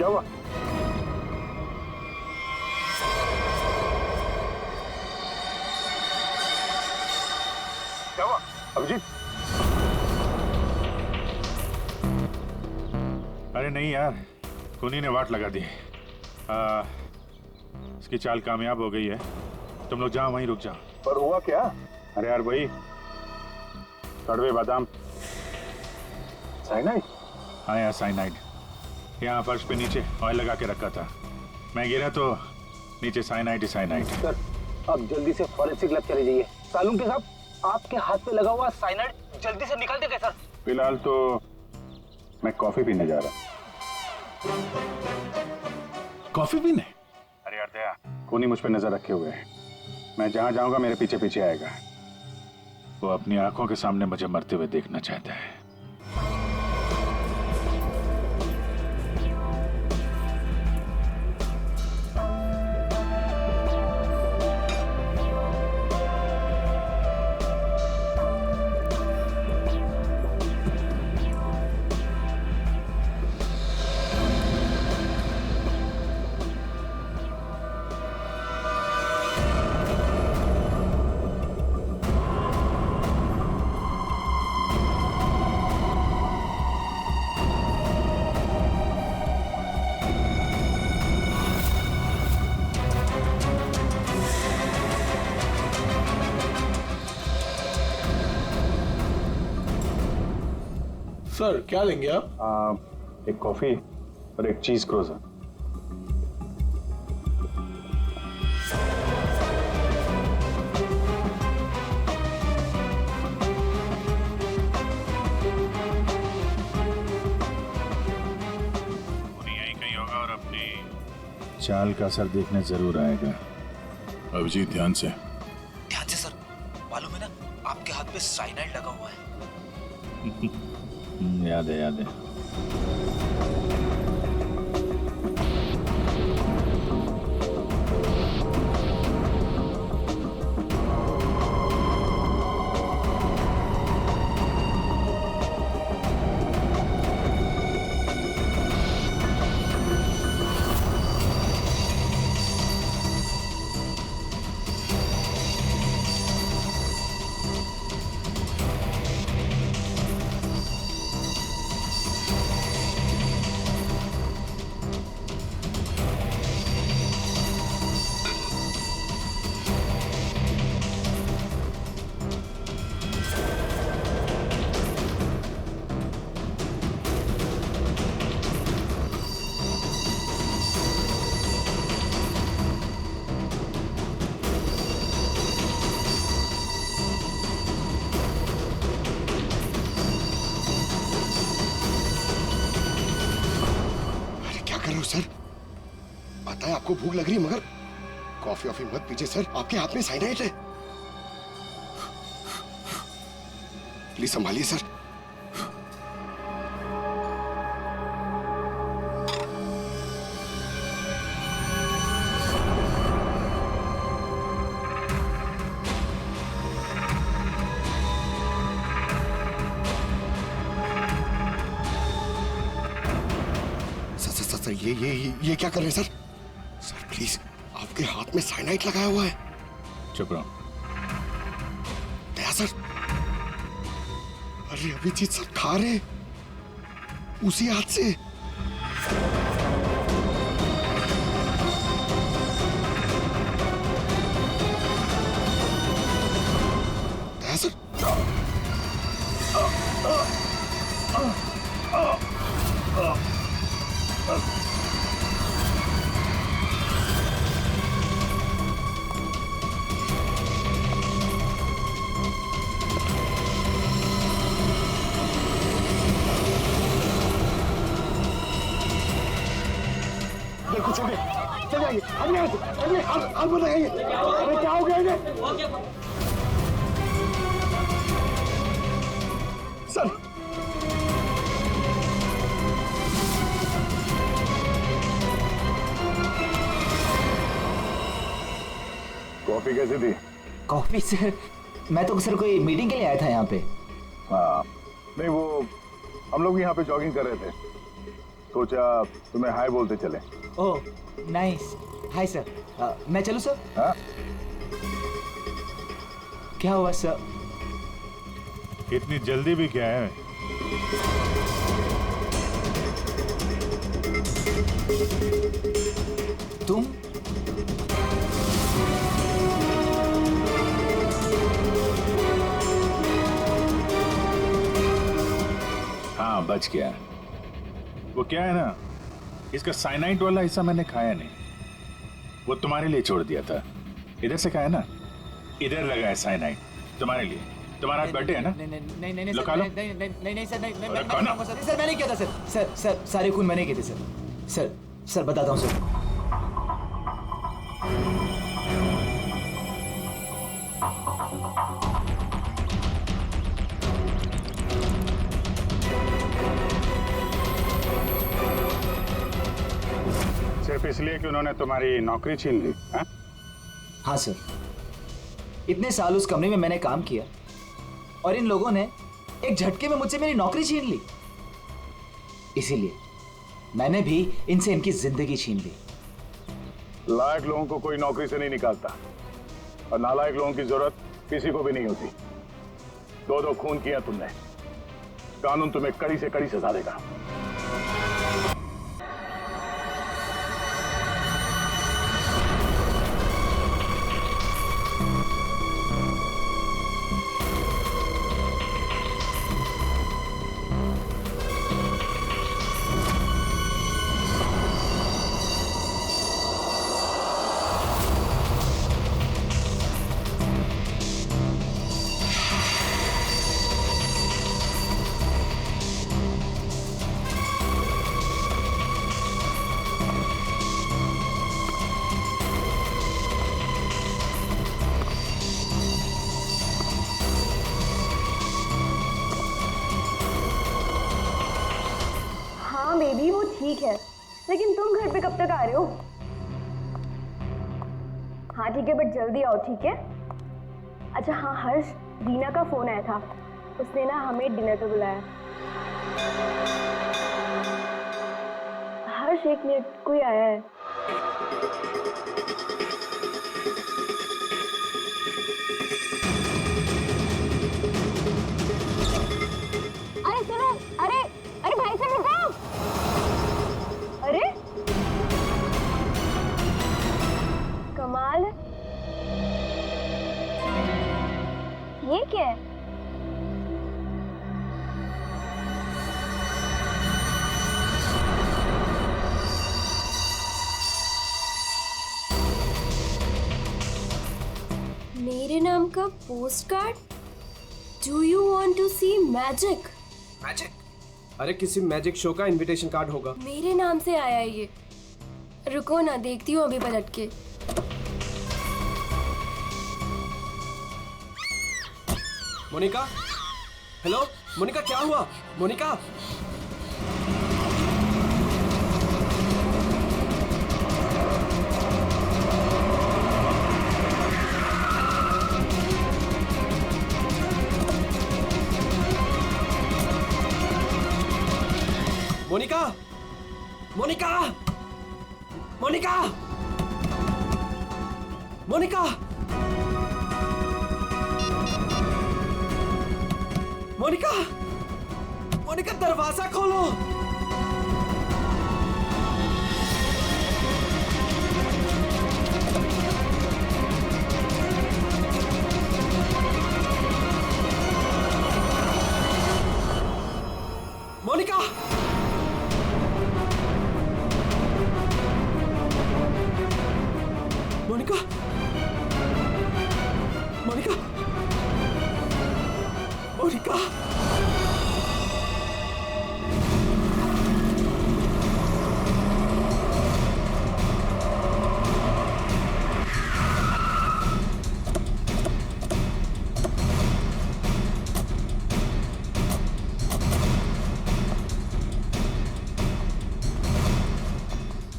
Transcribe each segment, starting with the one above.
क्या हुआ? क्या हुआ अभिजीत? अरे नहीं यार, खूनी ने वाट लगा दी। इसकी चाल कामयाब हो गई है। तुम लोग जाओ, वहीं रुक जाओ। पर हुआ क्या? अरे यार वही कड़वे बादाम। साइनाइड? हाँ यार साइनाइड। यहाँ फर्श पे नीचे ऑयल लगा के रखा था, मैं गिरा तो नीचे साइनाइड ही साइनाइड। सर अब जल्दी से फॉरेंसिक लैब चले जाइए। सालुंके साहब, आपके हाथ पे लगा हुआ साइनाइड जल्दी से निकाल देंगे सर। फिलहाल तो मैं कॉफी पीने जा रहा। कॉफी पीने? अरे यार दया, खूनी मुझ पे नजर रखे हुए है। मैं जहां जाऊंगा मेरे पीछे पीछे आएगा। वो अपनी आंखों के सामने मुझे मरते हुए देखना चाहता है। सर क्या लेंगे आप? एक कॉफी और एक चीज क्रोजर। यहीं कहीं होगा और अपनी चाल का असर देखने जरूर आएगा। अभिजीत ध्यान से। ध्यान से सर, मालूम है ना आपके हाथ पे साइनाइड लगा हुआ है। याद है याद है। सर पता है आपको भूख लग रही है, मगर कॉफी वॉफी मत पीजिए सर, आपके हाथ में साइनाइड है। Please संभालिए sir. सर ये क्या कर रहे हैं सर? सर प्लीज, आपके हाथ में साइनाइड लगाया हुआ है। चुप रहो। दया सर, अरे अभिजीत सर खा रहे उसी हाथ से। दया सर, कुछ हो गया, चल जाइए। अभी आप बताइए, अरे क्या हो गया इन्हें? सर कॉफी कैसी थी? कॉफी सर, मैं तो सर कोई मीटिंग के लिए आया था यहाँ पे। हाँ नहीं, वो हम लोग यहाँ पे जॉगिंग कर रहे थे सोचा तुम्हें हाय बोलते चले। Oh nice, hi sir. मैं चलूं सर? हाँ? क्या हुआ सर? इतनी जल्दी भी क्या है? तुम? हाँ बच गया। वो क्या है ना, इसका साइनाइड वाला हिस्सा मैंने खाया नहीं, वो तुम्हारे लिए छोड़ दिया था। इधर से खाया ना, इधर लगा है साइनाइड तुम्हारे लिए। तुम्हारा आज बर्थडे है ना? नहीं लो खा लो। नहीं सर, नहीं अरे खाना। सर मैंने किया था सर। सारे खून मैंने किए थे सर बताता हूँ सर। सिर्फ इसलिए कि उन्होंने तुम्हारी नौकरी छीन ली? हाँ? हाँ सर, इतने साल उस कमरे में मैंने काम किया और इन लोगों ने एक झटके में मुझसे मेरी नौकरी छीन ली। इसीलिए मैंने भी इनसे इनकी जिंदगी छीन ली। लायक लोगों को कोई नौकरी से नहीं निकालता और नालायक लोगों की जरूरत किसी को भी नहीं होती। दो खून किया तुमने, कानून तुम्हें कड़ी से कड़ी सजा देगा। हाँ बेबी वो ठीक है, लेकिन तुम घर पे कब तक आ रहे हो? हाँ ठीक है, बट जल्दी आओ, ठीक है? अच्छा हाँ हर्ष, दीना का फोन आया था, उसने ना हमें डिनर पे बुलाया। हर्ष एक मिनट, कोई आया है। अरे सुनो, अरे अरे भाई साहब रुको। अरे कमाल है, ये क्या है? मेरे नाम का post card. Do you want to see magic? Magic? अरे किसी मैजिक शो का इनविटेशन कार्ड होगा। मेरे नाम से आया है ये। रुको ना, देखती हूँ अभी पलट के। मोनिका, हेलो मोनिका, क्या हुआ? मोनिका, मोनिका, मोनिका, मोनिका, मोनिका, मोनिका, मोनिका दरवाजा खोलो। मोनिका, मोनिका, मोनिका, मोनिका,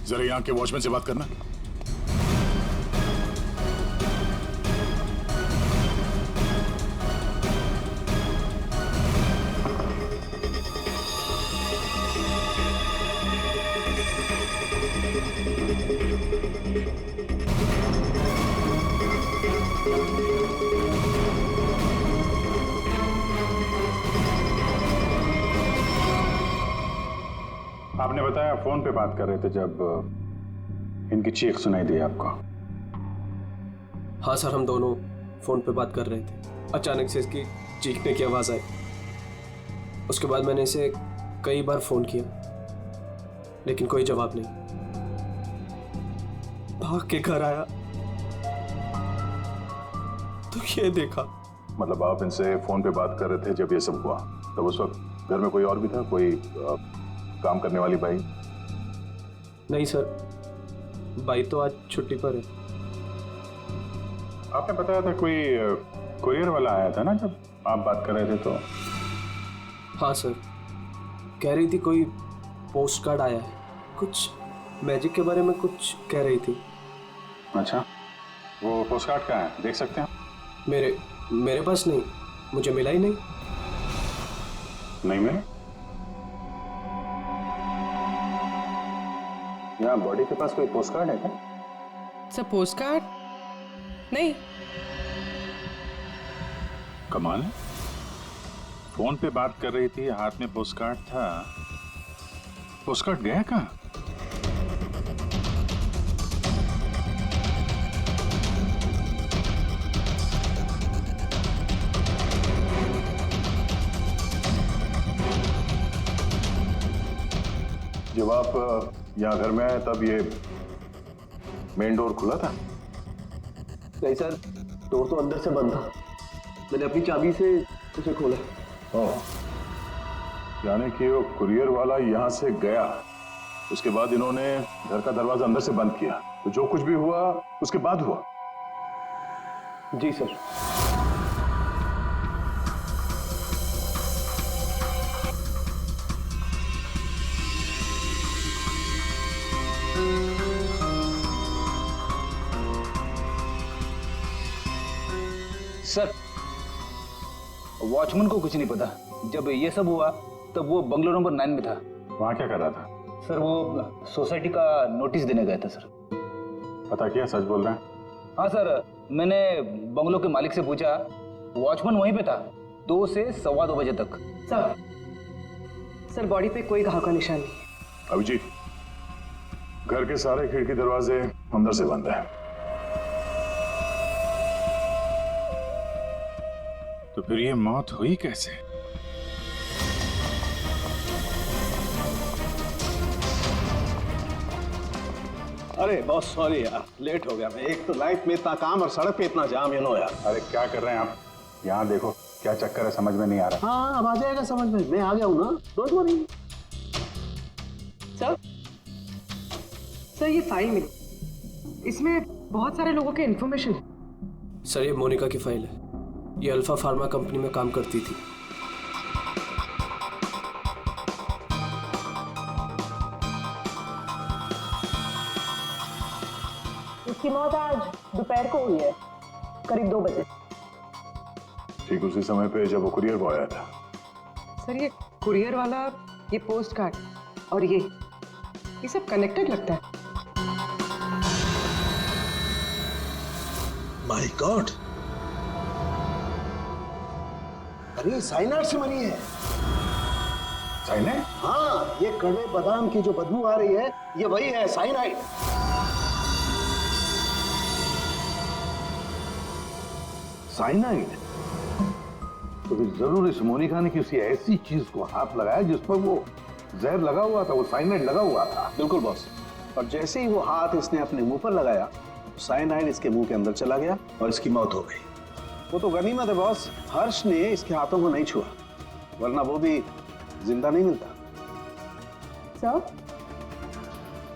जरा यहाँ के वॉचमैन से बात करना। आपने बताया फोन पे बात कर रहे थे जब इनकी चीख सुनाई दी आपको। हाँ सर, हम दोनों फोन पे बात कर रहे थे, अचानक से इसकी चीखने की आवाज आई। उसके बाद मैंने इसे कई बार फोन किया लेकिन कोई जवाब नहीं। भाग के घर आया तो ये देखा। मतलब आप इनसे फोन पे बात कर रहे थे जब ये सब हुआ, तब उस वक्त घर में कोई और भी था, कोई काम करने वाली बाई? नहीं सर, बाई तो आज छुट्टी पर है। आपने बताया था कोई कुरियर वाला आया था ना जब आप बात कर रहे थे तो? हाँ सर, कह रही थी कोई पोस्ट कार्ड आया है, कुछ मैजिक के बारे में कुछ कह रही थी। अच्छा, वो पोस्ट कार्ड कहाँ है, देख सकते हैं? मेरे पास नहीं, मुझे मिला ही नहीं। नहीं मिला? यहाँ बॉडी के पास कोई पोस्ट कार्ड है क्या? सर पोस्ट कार्ड नहीं। कमाल है, फोन पे बात कर रही थी, हाथ में पोस्ट कार्ड था, पोस्ट कार्ड गया कहाँ? जब आप यहाँ घर में आए तब ये मेन डोर खुला था? नहीं सर, डोर तो अंदर से बंद था, मैंने अपनी चाबी से उसे खोला। ओह, यानी कि वो कुरियर वाला यहाँ से गया, उसके बाद इन्होंने घर का दरवाजा अंदर से बंद किया, तो जो कुछ भी हुआ उसके बाद हुआ? जी सर। सर, वॉचमैन को कुछ नहीं पता। जब ये सब हुआ तब वो बंगलो नंबर 9 में था। वहाँ क्या कर रहा था? सर वो सोसाइटी का नोटिस देने गया था सर। पता किया, सच बोल रहे हैं? हाँ सर, मैंने बंगलो के मालिक से पूछा, वॉचमैन वहीं पे था 2 से 2:15 बजे तक। सर बॉडी पे कोई घाव का निशान नहीं है। अभिजीत, घर के सारे खिड़की दरवाजे अंदर से बंद है। तो फिर ये मौत हुई कैसे? अरे बहुत सॉरी यार, लेट हो गया मैं। एक तो लाइफ में इतना काम और सड़क पे इतना जाम, यार। अरे क्या कर रहे हैं आप? यहाँ देखो क्या चक्कर है, समझ में नहीं आ रहा। हाँ, अब आ जाएगा समझ में, मैं आ गया हूँ ना, डोंट वरी। सर ये फाइल मिली, इसमें बहुत सारे लोगों के इन्फॉर्मेशन है। सर ये मोनिका की फाइल है, ये अल्फा फार्मा कंपनी में काम करती थी। उसकी मौत आज दोपहर को हुई है, करीब 2 बजे। ठीक उसी समय पे जब वो कुरियर बॉय आया था। सर ये कुरियर वाला, ये पोस्ट कार्ड और ये सब कनेक्टेड लगता है। माय गॉड, अरे साइनाइड से मरी है। साइनाइड? हाँ, ये कड़वे बादाम की जो बदबू आ रही है, ये वही है, साइनाइड। साइनाइड? तो फिर जरूर इस मोनिका ने किसी ऐसी चीज को हाथ लगाया जिस पर वो जहर लगा हुआ था, वो साइनाइड लगा हुआ था। बिल्कुल बॉस, और जैसे ही वो हाथ इसने अपने मुंह पर लगाया, साइनाइड इसके मुंह के अंदर चला गया और इसकी मौत हो गई। वो तो गनीमत है बॉस, हर्ष ने इसके हाथों को नहीं छुआ, वरना वो भी जिंदा नहीं मिलता। सर,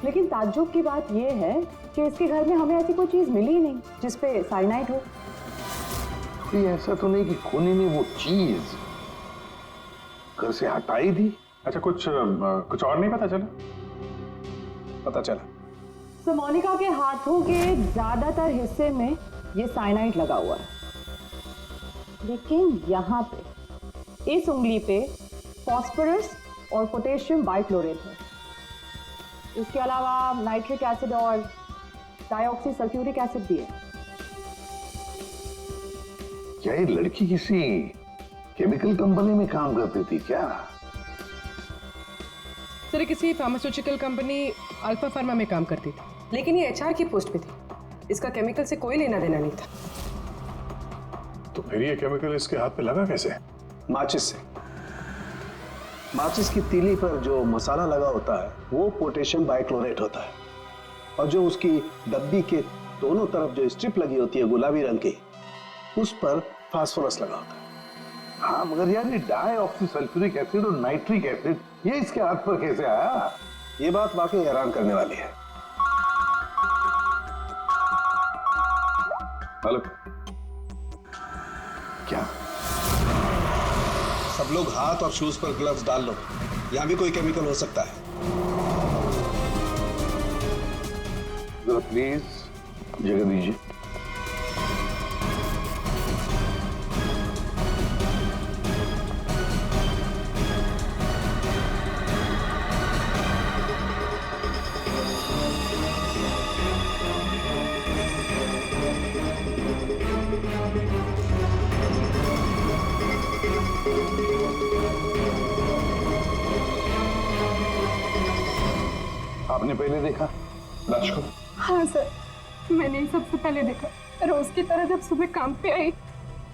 लेकिन ताज्जुब की बात यह है कि इसके घर में हमें ऐसी कोई चीज मिली ही नहीं जिस पे साइनाइड हो। कोई ऐसा तो नहीं कि खूनी ने वो चीज घर से हटाई थी? अच्छा, कुछ और नहीं पता चला? पता चला, तो मोनिका के हाथों के ज्यादातर हिस्से में ये साइनाइड लगा हुआ है, लेकिन यहाँ पे इस उंगली पे फास्फोरस और पोटेशियम बाइक्लोरेट है। इसके अलावा नाइट्रिक एसिड और डाइऑक्सी सल्फ्यूरिक एसिड भी है। क्या ये लड़की किसी केमिकल कंपनी में काम करती थी क्या? सर किसी फार्मास्यूटिकल कंपनी अल्फा फार्मा में काम करती थी, लेकिन ये एचआर की पोस्ट पे थी। इसका केमिकल से कोई लेना देना नहीं था। तो फिर ये केमिकल इसके हाथ पे लगा कैसे? माचिस से। माचिस की तीली पर जो मसाला लगा होता है वो पोटेशियम बाइक्लोरेट होता है, और जो उसकी डब्बी के दोनों तरफ जो स्ट्रिप लगी होती है गुलाबी रंग की, उस पर फास्फोरस लगा होता है। हाँ, मगर यार ये डाई ऑक्सी सल्फ्यूरिक एसिड और नाइट्रिक एसिड ये इसके हाथ पर कैसे आया? ये बात वाकई हैरान करने वाली है। हेलो, क्या सब लोग हाथ और शूज पर ग्लव्स डाल लो, यहां भी कोई केमिकल हो सकता है। जरा प्लीज जगह दीजिए। आपने पहले देखा लाश को? हाँ सर, मैंने ही सबसे पहले देखा। रोज की तरह जब सुबह काम पे आई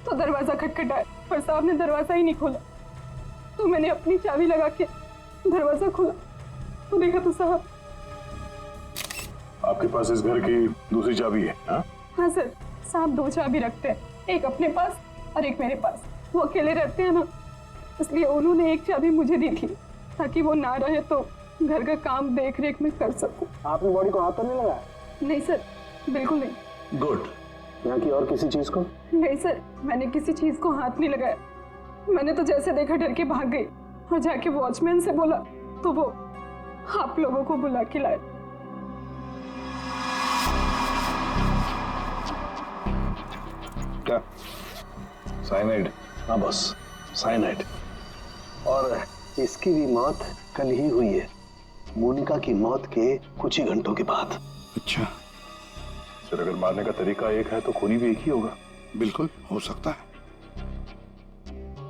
तो दरवाजा खटखटाया, पर साहब ने दरवाजा ही नहीं खोला। तो मैंने अपनी चाबी लगा के दरवाजा खोला तो देखा तो साहब। आपके पास इस घर की दूसरी चाबी है? हाँ सर, साहब 2 चाबी रखते हैं, एक अपने पास और एक मेरे पास। वो अकेले रहते हैं ना, इसलिए उन्होंने एक चाबी मुझे दी थी ताकि वो ना रहे तो घर का काम देख रेख में कर सकूं। आपने बॉडी को हाथ तो नहीं लगाया? नहीं सर, बिल्कुल नहीं। गुड। यहाँ की और किसी चीज को? नहीं सर, मैंने किसी चीज को हाथ नहीं लगाया। मैंने तो जैसे देखा डर के भाग गई और जाके वॉचमैन से बोला तो वो आप लोगों को बुला के लाए। क्या? साइनाइड? हाँ बॉस, साइनाइड। और इसकी भी मौत कल ही हुई है, मोनिका की मौत के कुछ ही घंटों के बाद। अच्छा, सर अगर मारने का तरीका एक है तो खूनी भी एक ही होगा। बिल्कुल हो सकता है।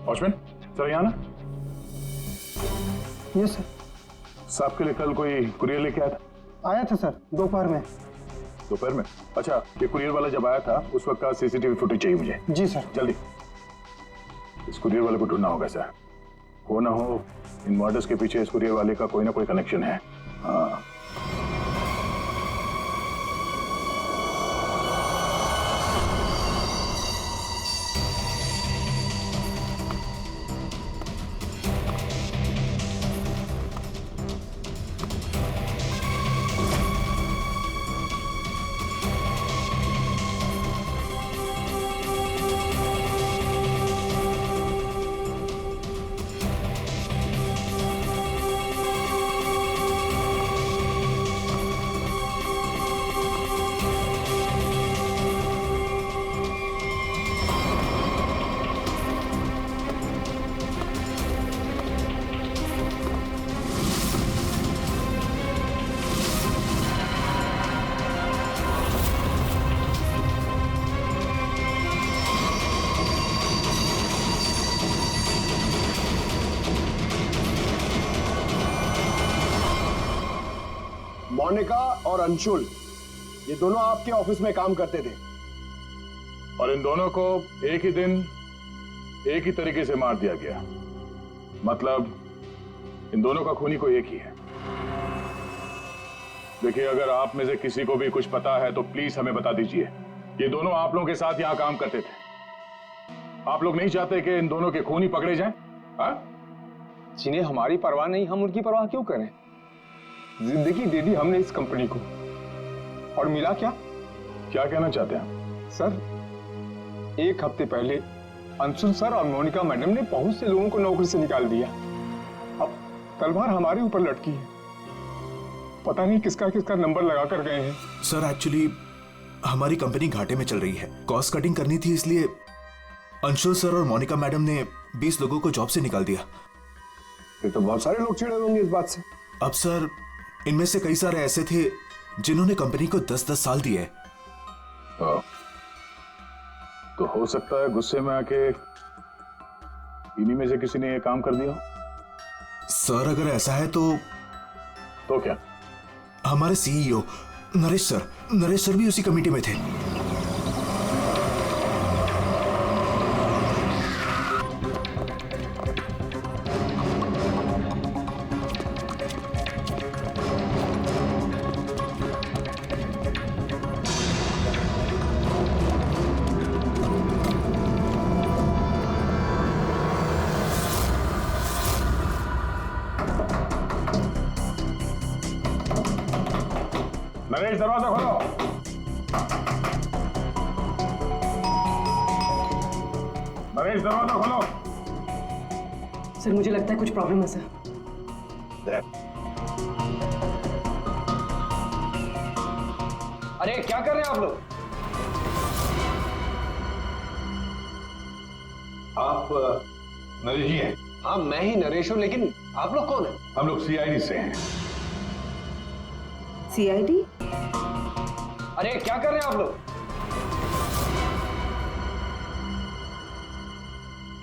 वॉचमैन सर, यहाँ ना। ये सर। साहब के लिए कल कोई कुरियर लेके आया था? आया था सर, दोपहर में। दोपहर में? अच्छा, ये कुरियर वाला जब आया था उस वक्त का सीसीटीवी फुटेज चाहिए मुझे। जी सर। जल्दी। इस कुरियर वाले को ढूंढना होगा सर। हो ना हो इन मर्डर्स के पीछे इस कुरियर वाले का कोई ना कोई कनेक्शन है। हाँ। मोनिका और अंशुल, ये दोनों आपके ऑफिस में काम करते थे और इन दोनों को एक ही दिन एक ही तरीके से मार दिया गया। मतलब इन दोनों का खूनी कोई एक ही है। देखिए, अगर आप में से किसी को भी कुछ पता है तो प्लीज हमें बता दीजिए। ये दोनों आप लोगों के साथ यहां काम करते थे। आप लोग नहीं चाहते कि इन दोनों के खूनी पकड़े जाएं? जिन्हें हमारी परवाह नहीं, हम उनकी परवाह क्यों करें? जिंदगी दे दी हमने इस कंपनी को, और मिला क्या? क्या कहना चाहते हैं सर, 1 हफ्ते पहले अंशुल सर और मोनिका मैडम ने बहुत से लोगों को नौकरी से निकाल दिया। अब तलवार हमारे ऊपर लटकी है। पता नहीं किसका किसका नंबर लगा कर गए हैं। सर एक्चुअली हमारी कंपनी घाटे में चल रही है, कॉस्ट कटिंग करनी थी, इसलिए अंशुल सर और मोनिका मैडम ने 20 लोगों को जॉब से निकाल दिया। फिर तो बहुत सारे लोग चिढ़े होंगे इस बात से। अब सर, इनमें से कई सारे ऐसे थे जिन्होंने कंपनी को 10-10 साल दिए। तो हो सकता है गुस्से में आके इन्हीं में से किसी ने ये काम कर दिया। सर अगर ऐसा है तो तो क्या? हमारे सीईओ नरेश सर भी उसी कमेटी में थे। नरेश, दरवाजा खोलो। नरेश, दरवाजा खोलो। सर मुझे लगता है कुछ प्रॉब्लम है सर। अरे क्या कर रहे हैं आप लोग? आप नरेश जी हैं? हाँ मैं ही नरेश हूँ, लेकिन आप लोग कौन हैं? हम लोग सीआईडी से हैं। सीआईडी? अरे क्या कर रहे हैं आप लोग?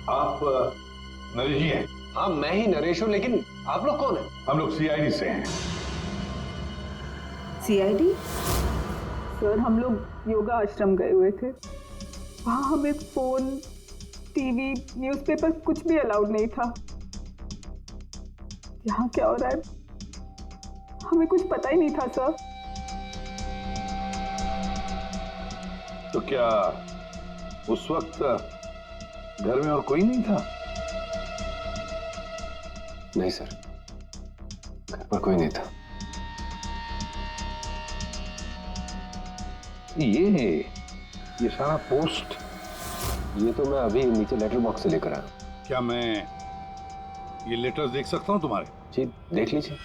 आप नरेश जी हैं? हाँ मैं ही नरेश हूँ, लेकिन आप लोग कौन हैं? हम लोग सीआईडी से हैं। सीआईडी? सर हम लोग योगा आश्रम गए हुए थे, वहाँ हमें फोन, टीवी, न्यूज़पेपर कुछ भी अलाउड नहीं था। यहाँ क्या हो रहा है हमें कुछ पता ही नहीं था सर। तो क्या उस वक्त घर में और कोई नहीं था? नहीं सर, घर पर कोई नहीं था। ये सारा पोस्ट, ये तो मैं अभी नीचे लेटर बॉक्स से लेकर आया। क्या मैं ये लेटर्स देख सकता हूं तुम्हारे? जी देख लीजिए।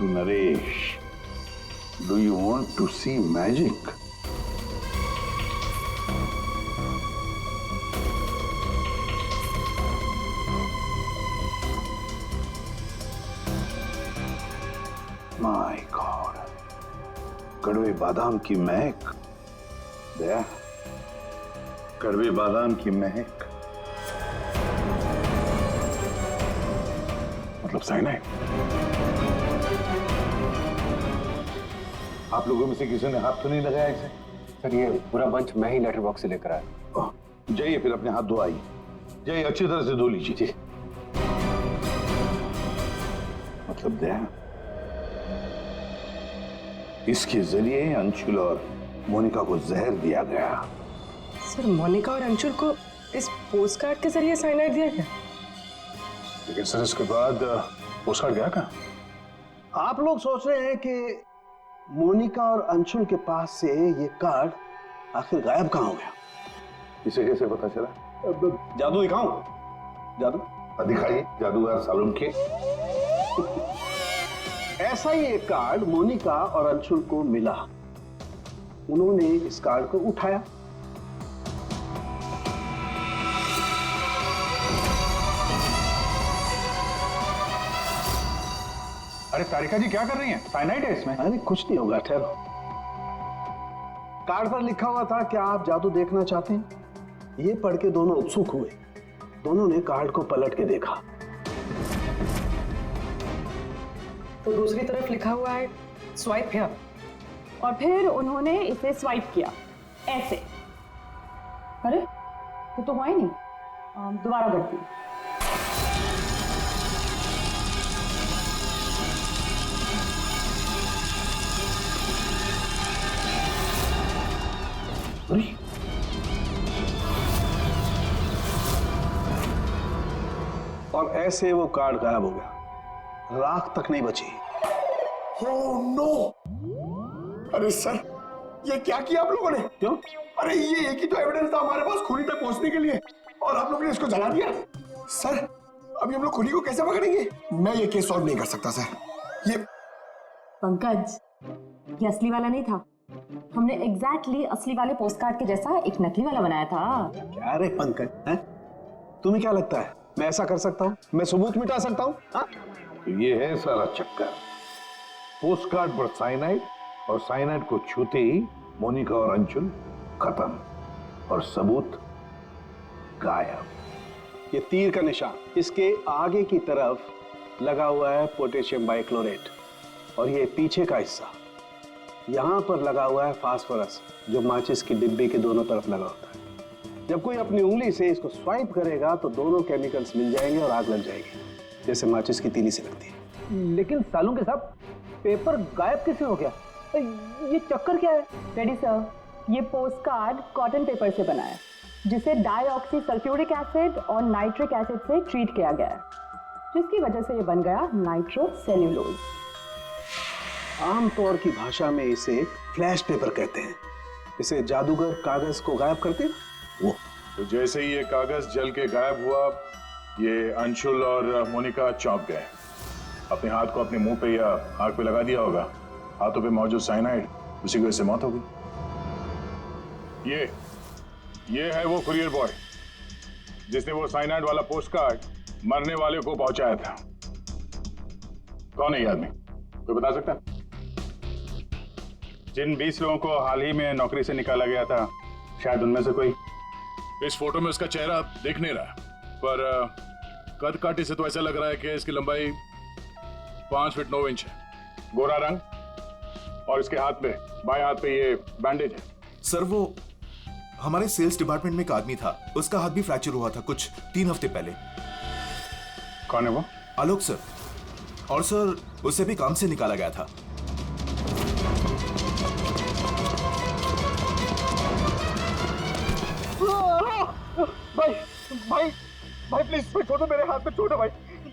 To Naresh, do you want to see magic? My God, कड़वे बादाम की महक। दया, कड़वे बादाम की महक मतलब साइनाइड। आप लोगों में से किसी ने हाथ तो नहीं लगाया इसे? सर ये पूरा बंच मैं ही लेटर बॉक्स से लेकर आया। जाइए फिर अपने हाथ धोआइए, जाइए अच्छी तरह से धो लीजिए। मतलब दया, इसके जरिए अंशुल और मोनिका को जहर दिया गया। सर मोनिका और अंशुल को इस पोस्ट कार्ड के जरिए साइनाइड दिया गया? लेकिन सर इसके बाद पोस्ट कार्ड गया कहाँ? आप लोग सोच रहे हैं कि मोनिका और अंशुल के पास से ये कार्ड आखिर गायब कहाँ हो गया? इसे कैसे पता चला? जादू दिखाऊं? जादू दिखाइए, जादूगर सालुम के। ऐसा ही एक कार्ड मोनिका और अंशुल को मिला। उन्होंने इस कार्ड को उठाया। अरे तारिका जी क्या कर रही हैं? साइनाइड है इसमें। अरे कुछ नहीं होगा, ठहरो। कार्ड पर लिखा हुआ था क्या आप जादू देखना चाहते हैं? ये पढ़ के दोनों उत्सुक हुए। दोनों ने कार्ड को पलट के देखा तो दूसरी तरफ लिखा हुआ है स्वाइप हियर। और फिर उन्होंने इसे स्वाइप किया ऐसे। अरे ये तो हुआ ही नहीं। दोबारा करती हूँ। और ऐसे वो कार्ड गायब हो गया, राख तक नहीं बची। Oh no! अरे सर, ये क्या किया आप लोगों ने? क्यों? अरे ये एक ही तो एविडेंस था हमारे पास खूनी तक पहुंचने के लिए, और आप लोगों ने इसको जला दिया। सर अभी हम लोग खुनी को कैसे पकड़ेंगे? मैं ये केस सॉल्व नहीं कर सकता सर। ये पंकज, ये असली वाला नहीं था। हमने एग्जैक्टली असली वाले पोस्ट कार्ड के जैसा एक नकली वाला बनाया था। क्या रे पंकज, हैं? तुम्हें क्या लगता है मैं ऐसा कर सकता हूँ? मैं सबूत मिटा सकता हूँ? हाँ? ये है सारा चक्कर। पोस्ट कार्ड पर साइनाइड और साइनाइड को छूते ही मोनिका और अंशुल खत्म और सबूत गायब। ये तीर का निशान इसके आगे की तरफ लगा हुआ है पोटेशियम बाइक्लोरेट और ये पीछे का हिस्सा यहां पर लगा हुआ है फास्फोरस, जो माचिस की डिब्बी के दोनों तरफ लगा होता है। जब कोई अपनी उंगली से इसको स्वाइप करेगा तो दोनों केमिकल्स मिल जाएंगे और आग लग जाएगी, जैसे माचिस की तीली से लगती है। लेकिन सालों के साथ पेपर गायब कैसे हो गया? ये चक्कर क्या है? रेडी सर, ये पोस्ट कार्ड कॉटन पेपर से बना है, जिसे डाईऑक्सी सल्फ्यूरिक एसिड और नाइट्रिक एसिड से ट्रीट किया गया है, जिसकी वजह से ये बन गया नाइट्रोसेल्यूलोज। आमतौर की भाषा में इसे फ्लैश पेपर कहते हैं। इसे जादूगर कागज को गायब करते हैं वो। तो जैसे ही ये कागज जल के गायब हुआ, ये अंशुल और मोनिका चौंक गए। अपने हाथ को अपने मुंह पे या आंख पे लगा दिया होगा। हाथों पे मौजूद साइनाइड, उसी की वजह से मौत हो गई। ये है वो कुरियर बॉय जिसने वो साइनाइड वाला पोस्ट कार्ड मरने वाले को पहुंचाया था। कौन है ये आदमी, कोई बता सकता है? जिन 20 लोगों को हाल ही में नौकरी से निकाला गया था, शायद उनमें से कोई। इस फोटो में उसका चेहरा दिख नहीं रहा, पर कद काठी से तो ऐसा लग रहा है कि इसकी लंबाई 5 फीट 9 इंच है। गोरा रंग और इसके हाथ पे, बाएं हाथ पे ये बैंडेज है। सर वो हमारे सेल्स डिपार्टमेंट में एक आदमी था, उसका हाथ भी फ्रैक्चर हुआ था कुछ 3 हफ्ते पहले। कौन है वो? आलोक सर। और सर उसे भी काम से निकाला गया था। भाई प्लीज छोड़ दो, मेरे हाथ में छोड़ दो भाई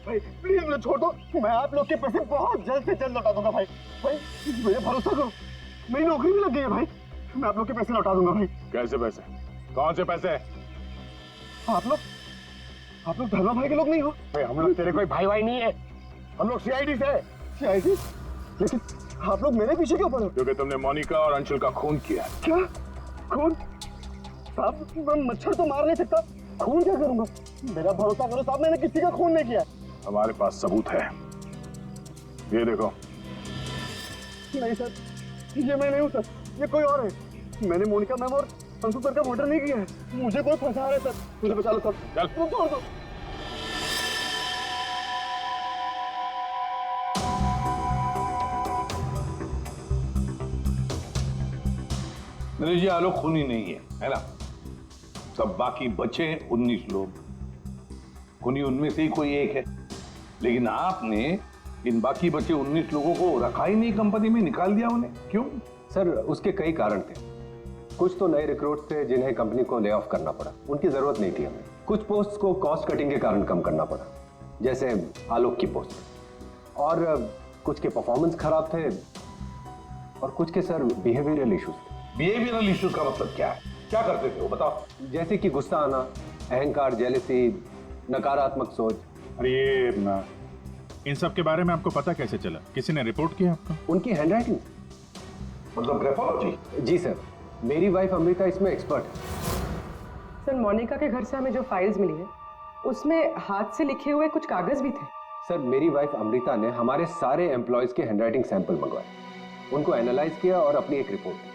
प्लीज मुझे छोड़ दो। मैं आप लोग के पैसे बहुत जल्द से जल्द लौटा दूंगा भाई मुझे भरोसा करो, मेरी नौकरी भी लग गई है भाई, मैं आप लोग के पैसे लौटा दूंगा भाई। कैसे पैसे? कौन से पैसे? आप लोग धर्मा भाई के लोग नहीं हो भाई? हम लोग तेरे कोई भाई नहीं है, हम लोग सीआईडी से। सीआईडी? लेकिन आप लोग मेरे पीछे क्यों पड़े? क्योंकि तुमने मोनिका और अंशुल का खून किया। क्या खून? साहब मैं मच्छर तो मार नहीं सकता, खून क्या करूंगा? मेरा भरोसा करो साहब, मैंने किसी का खून नहीं किया। हमारे पास सबूत है, ये देखो। नहीं सर, ये मैं नहीं हूँ सर, ये कोई और है। मैंने मोनिका मैम और अंशु सर का मर्डर नहीं किया है, मुझे कोई फंसा रहा है सर, मुझे बचा लो सर। चल छोड़ दो। जी आलोक खूनी नहीं है ना? सब बाकी बचे 19 लोग, खूनी उनमें से ही कोई एक है। लेकिन आपने इन बाकी बचे 19 लोगों को रखा ही नहीं कंपनी में, निकाल दिया उन्हें, क्यों? सर उसके कई कारण थे। कुछ तो नए रिक्रूट थे जिन्हें कंपनी को ले ऑफ करना पड़ा, उनकी जरूरत नहीं थी हमें। कुछ पोस्ट को कॉस्ट कटिंग के कारण कम करना पड़ा, जैसे आलोक की पोस्ट, और कुछ के परफॉर्मेंस खराब थे और कुछ के सर बिहेवियरल इश्यूज थे। बिहेवियरल इश्यूज का मतलब क्या है? क्या करते थे वो, बताओ। जैसे कि गुस्सा आना, अहंकार, जेलसी, नकारात्मक सोच। अरे ये इन सब के बारे में आपको पता कैसे चला? किसी ने रिपोर्ट किया आपको? उनकी हैंडराइटिंग। मतलब ग्राफोलॉजी? जी सर, मेरी वाइफ अमृता इसमें एक्सपर्ट है। सर मोनिका के घर से हमें जो फाइल्स मिली है उसमें हाथ से लिखे हुए कुछ कागज भी थे। सर मेरी वाइफ अमृता ने हमारे सारे एम्प्लॉयज के हैंडराइटिंग सैंपल मंगवाए, उनको एनालाइज किया और अपनी एक रिपोर्ट दी।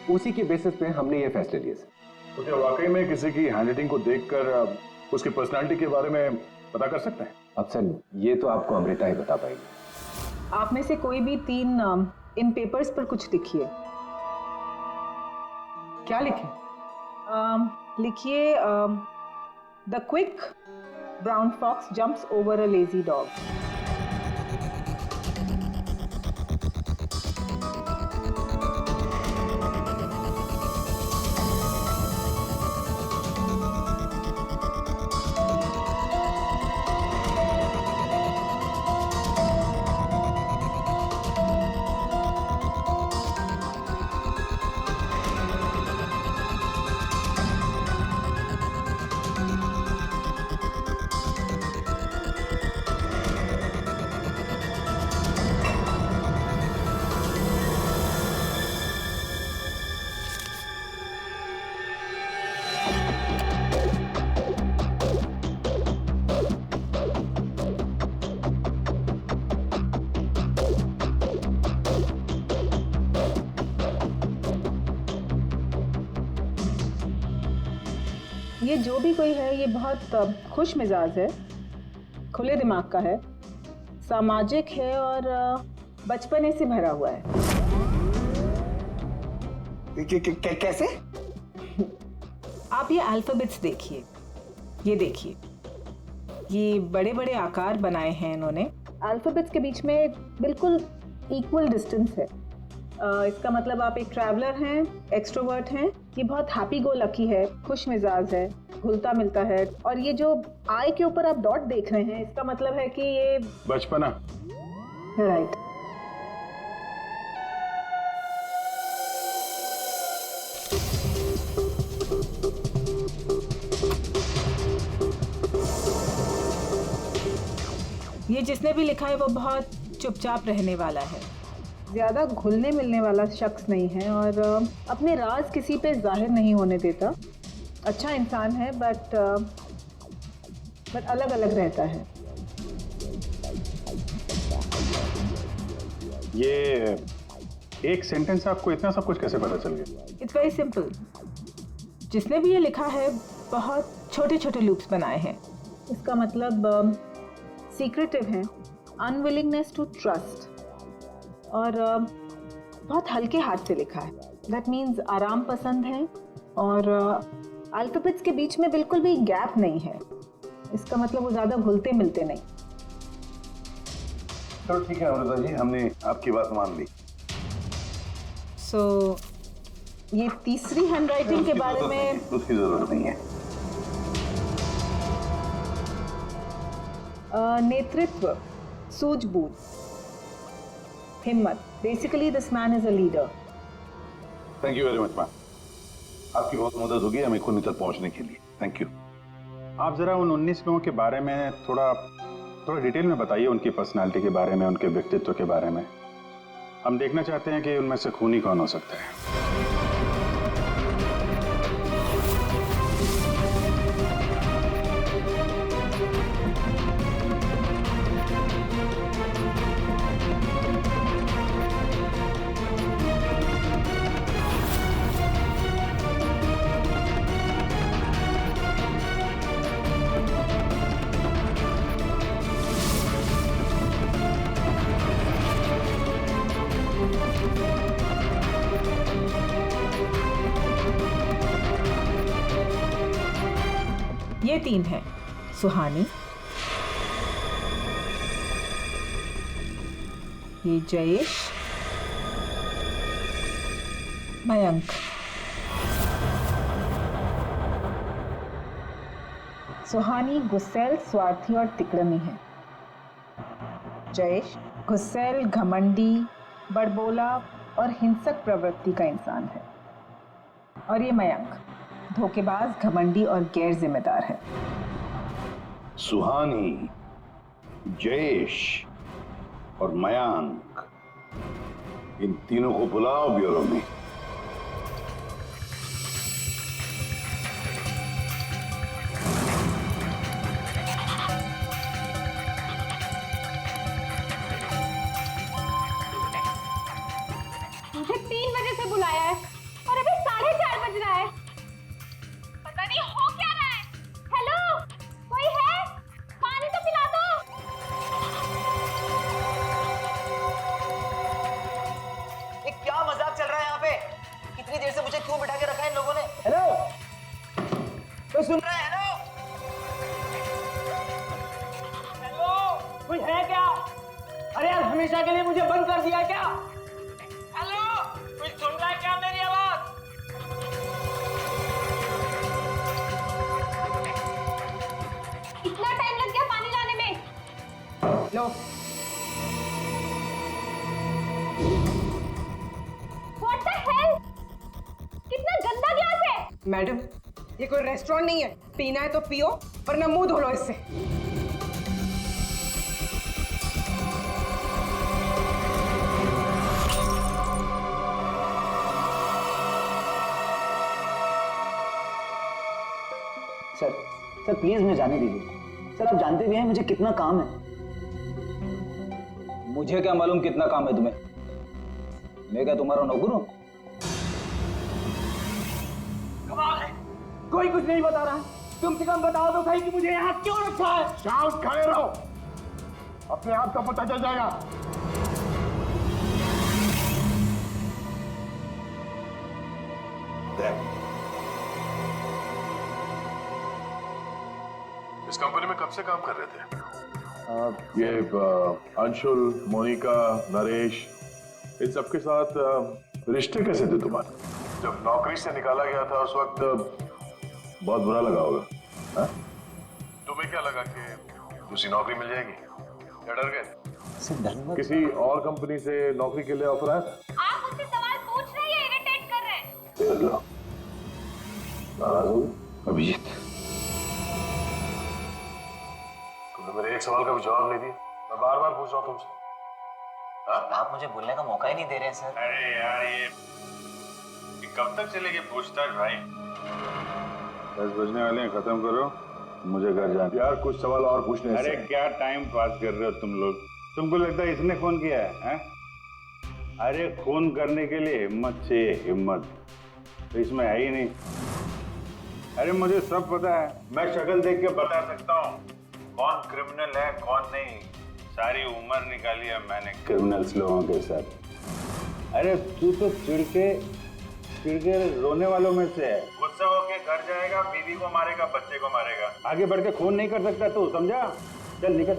उसी के बेसिस पे हमने ये फैसले लिए सर। तो क्या वाकई में किसी की हैंडराइटिंग को देखकर उसकी पर्सनालिटी के बारे में पता कर सकते हैं? अब सर ये तो आपको अमृता ही बता पाएगी। आप में से कोई भी 3 इन पेपर्स पर कुछ लिखिए। क्या लिखे? लिखिए the quick brown fox jumps over a lazy dog. ये जो भी कोई है ये बहुत खुश मिजाज है, खुले दिमाग का है, सामाजिक है और बचपने से भरा हुआ है। कैसे? आप ये अल्फाबेट्स देखिए, ये देखिए, ये बड़े बड़े आकार बनाए हैं इन्होंने। अल्फाबेट्स के बीच में बिल्कुल इक्वल डिस्टेंस है। इसका मतलब आप एक ट्रैवलर हैं, एक्सट्रोवर्ट हैं, ये बहुत हैप्पी गो लकी है, खुश मिजाज है, घुलता मिलता है। और ये जो आई के ऊपर आप डॉट देख रहे हैं, इसका मतलब है कि ये बचपना। राइट। ये जिसने भी लिखा है वो बहुत चुपचाप रहने वाला है, ज़्यादा घुलने मिलने वाला शख्स नहीं है और अपने राज किसी पे जाहिर नहीं होने देता। अच्छा इंसान है बट अलग अलग रहता है। ये एक सेंटेंस से आपको इतना सब कुछ कैसे पता चल गया? It's very simple. जिसने भी ये लिखा है बहुत छोटे छोटे लूप्स बनाए हैं। इसका मतलब सीक्रेटिव है, अनविलिंगनेस टू ट्रस्ट, और बहुत हल्के हाथ से लिखा है। दैट मीन्स आराम पसंद है और अल्फाबेट्स के बीच में बिल्कुल भी गैप नहीं है। इसका मतलब वो ज़्यादा घुलते मिलते नहीं। चलो ठीक है अमृता जी, हमने आपकी बात मान ली। सो ये तीसरी हैंडराइटिंग के बारे में उसकी जरूरत नहीं है। नेतृत्व, सूझबूझ, हिम्मत। Basically this man is a leader. Thank you very much ma'am, आपकी बहुत मदद होगी हमें खूनी तक पहुंचने के लिए। Thank you. आप जरा उन 19 लोगों के बारे में थोड़ा डिटेल में बताइए, उनकी पर्सनालिटी के बारे में, उनके व्यक्तित्व के बारे में। हम देखना चाहते हैं कि उनमें से खूनी कौन हो सकता है। ये 3 हैं, सुहानी, ये जयेश, मयंक। सुहानी गुस्सैल, स्वार्थी और तिकड़मी है। जयेश गुस्सैल, घमंडी, बड़बोला और हिंसक प्रवृत्ति का इंसान है। और ये मयंक धोखेबाज, घमंडी और गैर जिम्मेदार है। सुहानी, जयेश और मयांक, इन तीनों को बुलाओ ब्यूरो में। मुझे 3 बजे से बुलाया है और अभी 4:30 बज रहा है। पता नहीं हो क्या रहा है। हेलो, कोई है? पानी तो पिला दो। ये क्या मजाक चल रहा है यहाँ पे? कितनी देर से मुझे क्यों बिठा के रखा है इन लोगों ने? हेलो, कोई सुन रहा है? हेलो, कोई है क्या? अरे यार, हमेशा के लिए मुझे बंद कर दिया क्या? हेलो, कोई सुन रहा है क्या मेरी आवाज? इतना टाइम लग गया पानी लाने में। लो, What the hell? कितना गंदा ग्लास है। मैडम, ये कोई रेस्टोरेंट नहीं है। पीना है तो पियो, वरना मुंह धो लो इससे। सर प्लीज मुझे जाने दीजिए। सर आप जानते भी हैं मुझे कितना काम है। मुझे क्या मालूम कितना काम है तुम्हें? मैं क्या तुम्हारा नौकर हूं? कमाल है, कोई कुछ नहीं बता रहा। कम से कम बताओ तो सही कि मुझे यहाँ क्यों रखा है। शाउट खड़े रहो, अपने आप का पता चल जाएगा। इस कंपनी में कब से काम कर रहे थे? ये अंशुल, मोनिका, नरेश, इन सबके साथ रिश्ते कैसे थे तुम्हारे? जब नौकरी से निकाला गया था उस वक्त बहुत बुरा लगा होगा, हाँ? तुम्हें क्या लगा कि दूसरी नौकरी मिल जाएगी या डर गए? किसी और कंपनी से नौकरी के लिए ऑफर आया था? आप मुझसे सवाल पूछ रहे हैं, इरिटेट कर रहे हैं। अभिजीत, तुमने मेरे एक सवाल का भी जवाब नहीं दिया। मैं बार बार पूछ रहा हूँ तुमसे। आप मुझे बोलने का मौका ही नहीं दे रहे हैं सर। अरे यार ये कब तक चलेगी पूछताछ भाई? 10 बजने वाले हैं, खत्म करो, मुझे घर जाना। यार कुछ सवाल और पूछने अरे क्या टाइम पास कर रहे हो तुम लोग? तुमको लगता है इसने फोन किया है? अरे फोन करने के लिए हिम्मत चाहिए, हिम्मत तो इसमें है ही नहीं। अरे मुझे सब पता है, मैं शक्ल देख के बता सकता हूँ कौन क्रिमिनल है कौन नहीं। सारी उम्र निकाली है मैंने क्रिमिनल्स लोगों के साथ। अरे तू तो चिढ़ के रोने वालों में से है। गुस्सा होके घर जाएगा, बीवी को मारेगा, बच्चे को मारेगा, आगे बढ़ के खून नहीं कर सकता तू, समझा? चल निकल,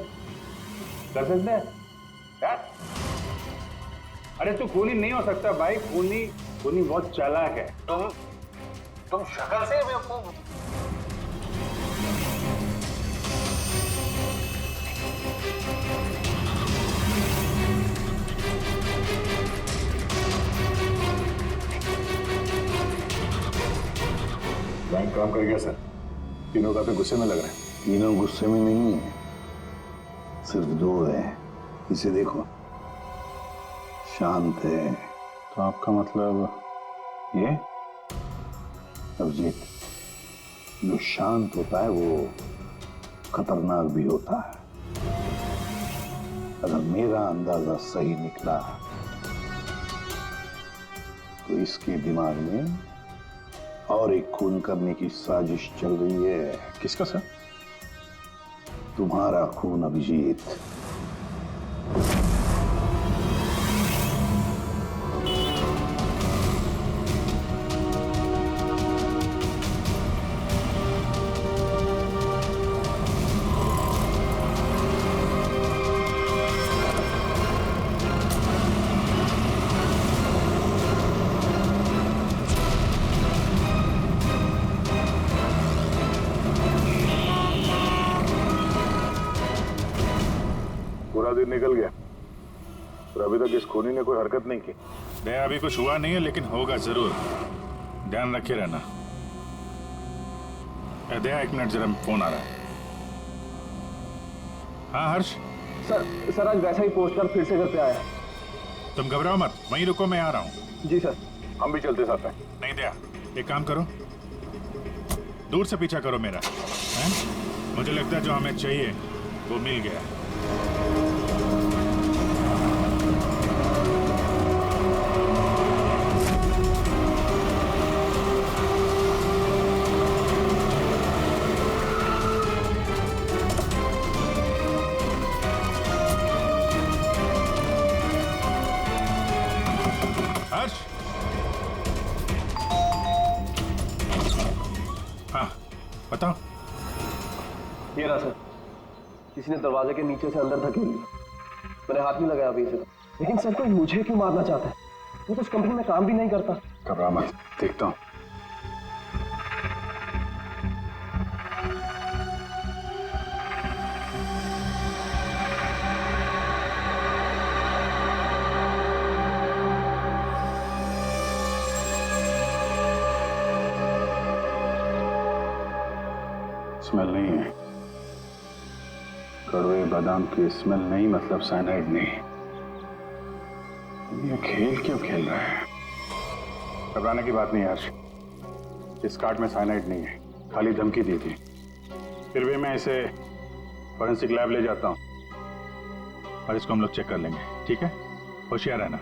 कर सकता है? अरे तू खूनी नहीं हो सकता भाई, खूनी बहुत चालाक है। तुम शक्ल से बेवकूफ। बैंक काम कर गया सर। तीनों काफी गुस्से में लग रहे हैं। तीनों गुस्से में नहीं है, सिर्फ 2 है। इसे देखो, शांत है। तो आपका मतलब ये? अभिजीत, जो शांत होता है वो खतरनाक भी होता है। अगर मेरा अंदाजा सही निकला तो इसके दिमाग में और एक खून करने की साजिश चल रही है। किसका सर? तुम्हारा खून अभिजीत। पूरा दिन निकल गया और अभी तक इस खूनी ने कोई हरकत नहीं की। दया अभी कुछ हुआ नहीं है, लेकिन होगा जरूर, ध्यान रखे रहना। दया 1 मिनट, जरा फोन आ रहा है। हाँ हर्ष? सर आज वैसा ही पोस्ट कार्ड फिर से घर पे आया। तुम घबराओ मत, वहीं रुको, मैं आ रहा हूँ। जी सर। हम भी चलते साथ हैं। नहीं दया, एक काम करो, दूर से पीछा करो मेरा, हैं? मुझे लगता है जो हमें चाहिए वो मिल गया। हर्ष? हाँ बताओ। ये रहा सर, किसी ने दरवाजे के नीचे से अंदर धकेल लिया। मैंने हाथ नहीं लगाया अभी से, लेकिन सर कोई मुझे क्यों मारना चाहता है? वो तो उस कंपनी में काम भी नहीं करता। घबरा मत, देखता हूँ। स्मेल नहीं है, कड़वे बादाम की स्मेल नहीं, मतलब साइनाइड नहीं। ये खेल क्यों खेल रहा है? घबराने की बात नहीं हर्ष, इस कार्ड में साइनाइड नहीं है, खाली धमकी दी थी। फिर भी मैं इसे फॉरेंसिक लैब ले जाता हूँ और इसको हम लोग चेक कर लेंगे, ठीक है? होशियार रहना।